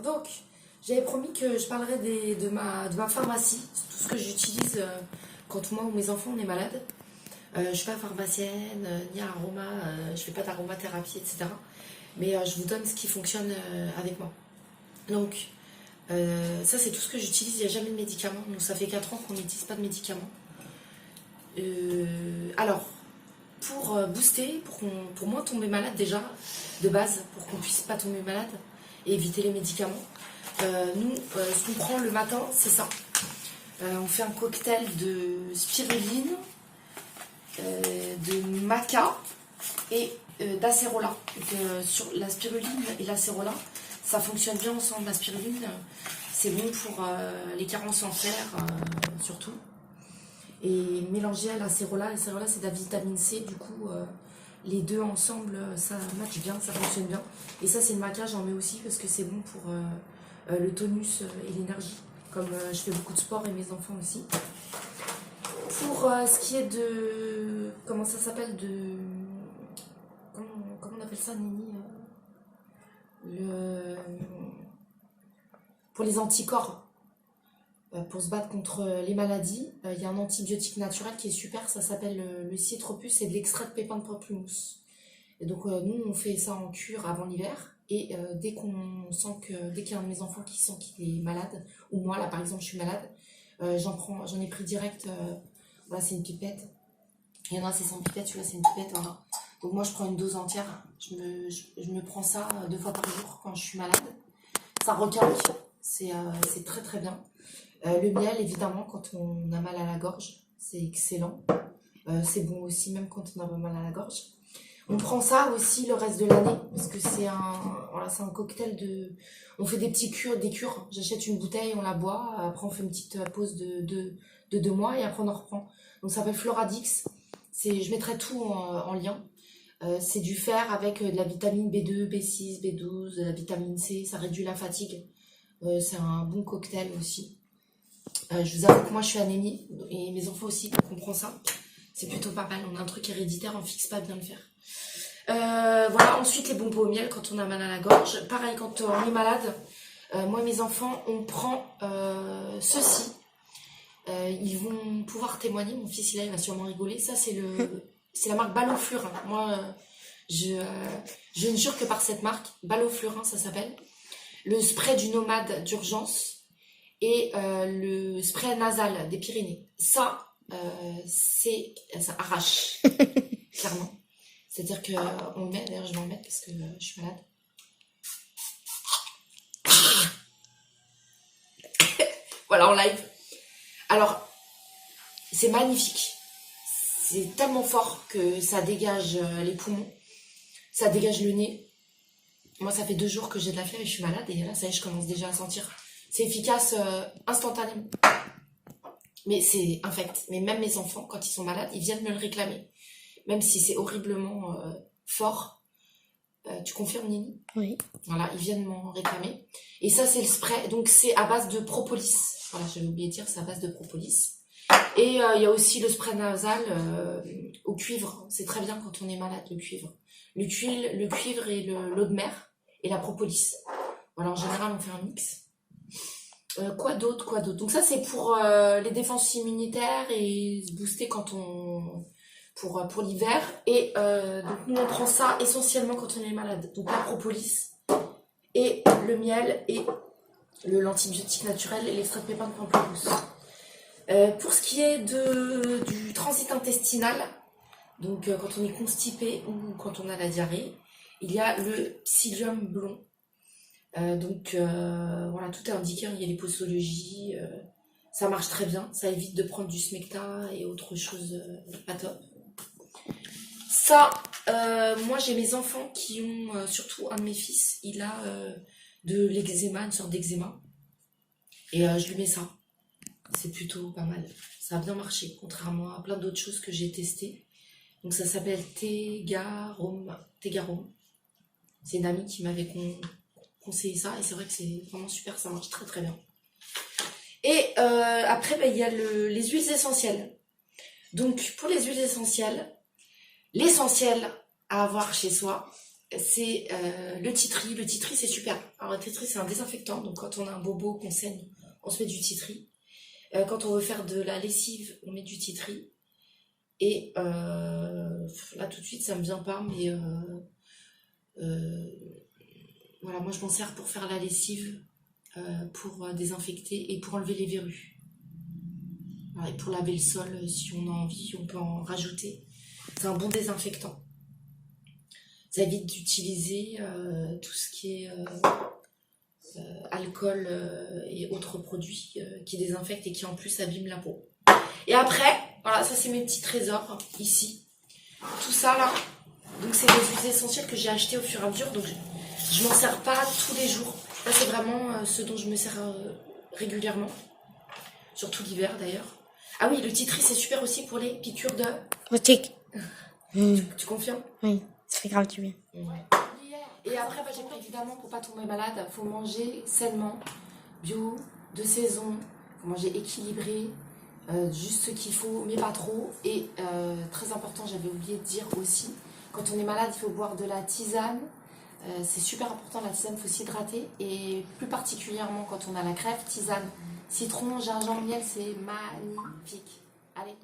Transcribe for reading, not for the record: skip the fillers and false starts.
Donc, j'avais promis que je parlerais de ma pharmacie, tout ce que j'utilise quand moi ou mes enfants on est malade. Je ne suis pas pharmacienne, ni aroma, je fais pas d'aromathérapie, etc. Mais je vous donne ce qui fonctionne avec moi. Donc, ça c'est tout ce que j'utilise, il n'y a jamais de médicaments. Donc ça fait 4 ans qu'on n'utilise pas de médicaments. Alors, pour booster, pour moins tomber malade déjà, de base, pour qu'on puisse pas tomber malade et éviter les médicaments, nous, ce qu'on prend le matin, c'est ça. On fait un cocktail de spiruline, de maca et d'acérola. Sur la spiruline et l'acérola, ça fonctionne bien ensemble. La spiruline, c'est bon pour les carences en fer, surtout. Et mélangé à l'acérola, l'acérola c'est de la vitamine C, du coup les deux ensemble ça match bien, ça fonctionne bien. Et ça c'est le maca, j'en mets aussi parce que c'est bon pour le tonus et l'énergie, comme je fais beaucoup de sport et mes enfants aussi. Pour ce qui est de... comment ça s'appelle, de... Comment on appelle ça, Nini, pour les anticorps, pour se battre contre les maladies, il y a un antibiotique naturel qui est super, ça s'appelle le Cietropus, c'est de l'extrait de pépins de pamplemousse. Et donc nous on fait ça en cure avant l'hiver, et dès qu'il y a un de mes enfants qui sent qu'il est malade, ou moi là par exemple je suis malade, j'en ai pris direct, voilà c'est une pipette, il y en a c'est sans pipette, celui-là c'est une pipette, voilà. Donc moi je prends une dose entière, je me prends ça 2 fois par jour quand je suis malade, ça requinque, c'est très très bien. Le miel, évidemment, quand on a mal à la gorge, c'est excellent. C'est bon aussi, même quand on a mal à la gorge. On prend ça aussi le reste de l'année, parce que c'est un cocktail de... On fait des cures. J'achète une bouteille, on la boit. Après, on fait une petite pause de 2 mois et après, on en reprend. Donc, ça s'appelle Floradix. Je mettrai tout en lien. C'est du fer avec de la vitamine B2, B6, B12, de la vitamine C. Ça réduit la fatigue. C'est un bon cocktail aussi. Je vous avoue que moi je suis anémie et mes enfants aussi, donc on prend ça. C'est plutôt pas mal. On a un truc héréditaire, on fixe pas bien le faire. Voilà, ensuite les bonbons au miel quand on a mal à la gorge. Pareil quand on est malade. Moi et mes enfants, on prend ceci. Ils vont pouvoir témoigner. Mon fils il va sûrement rigoler. Ça c'est la marque Baloflurin. Moi je ne jure que par cette marque. Baloflurin ça s'appelle. Le spray du nomade d'urgence. Et le spray nasal des Pyrénées. Ça arrache, clairement. C'est-à-dire qu'on le met, d'ailleurs je vais en mettre parce que je suis malade. Voilà, en live. Alors, c'est magnifique. C'est tellement fort que ça dégage les poumons, ça dégage le nez. Moi, ça fait 2 jours que j'ai de la fièvre et je suis malade. Et là, ça y est, je commence déjà à sentir... C'est efficace instantanément. Mais c'est infect. Mais même mes enfants, quand ils sont malades, ils viennent me le réclamer. Même si c'est horriblement fort. Tu confirmes, Nini? Oui. Voilà, ils viennent m'en réclamer. Et ça, c'est le spray. Donc, c'est à base de propolis. Voilà, j'avais oublié de dire, c'est à base de propolis. Et il y a aussi le spray nasal au cuivre. C'est très bien quand on est malade, le cuivre. Le cuivre et l'eau de mer et la propolis. Voilà, en général, on fait un mix. Quoi d'autre? Donc ça c'est pour les défenses immunitaires et se booster quand pour l'hiver. Et donc nous on prend ça essentiellement quand on est malade. Donc la propolis et le miel et l'antibiotique naturel et l'extrait de pépins de pamplemousse. Pour ce qui est du transit intestinal, donc quand on est constipé ou quand on a la diarrhée, il y a le psyllium blond. Voilà, tout est indiqué, il y a les posologies, ça marche très bien, ça évite de prendre du smecta et autre chose pas top. Ça, moi j'ai mes enfants qui ont, surtout un de mes fils, il a de l'eczéma, une sorte d'eczéma, et je lui mets ça, c'est plutôt pas mal, ça a bien marché, contrairement à plein d'autres choses que j'ai testées. Donc ça s'appelle Tegarum, c'est une amie qui m'avait conseiller ça et c'est vrai que c'est vraiment super, ça marche très très bien. Et après il y a les huiles essentielles. Donc pour les huiles essentielles, l'essentiel à avoir chez soi, c'est le titri. Le titri, c'est super. Alors, le titri, c'est un désinfectant. Donc, quand on a un bobo, qu'on saigne, on se met du titri. Quand on veut faire de la lessive, on met du titri. Et là, tout de suite, ça me vient pas, mais voilà, moi, je m'en sers pour faire la lessive, pour désinfecter et pour enlever les verrues. Voilà, et pour laver le sol, si on a envie, on peut en rajouter. C'est un bon désinfectant. Ça évite d'utiliser tout ce qui est alcool et autres produits qui désinfectent et qui en plus abîment la peau. Et après, voilà, ça c'est mes petits trésors ici. Tout ça là, donc c'est des huiles essentielles que j'ai achetées au fur et à mesure, donc je m'en sers pas tous les jours. Là c'est vraiment ce dont je me sers régulièrement, surtout l'hiver d'ailleurs. Ah oui, le titri c'est super aussi pour les piqûres de... Moustique. Tu confirmes? Oui, ça fait grave du bien. Ouais. Et après, j'ai pris évidemment pour pas tomber malade, il faut manger sainement, bio, de saison, il faut manger équilibré, juste ce qu'il faut, mais pas trop. Et très important, j'avais oublié de dire aussi, quand on est malade, il faut boire de la tisane. C'est super important la tisane, il faut s'hydrater. Et plus particulièrement quand on a la crève, tisane, citron, gingembre, miel, c'est magnifique. Allez.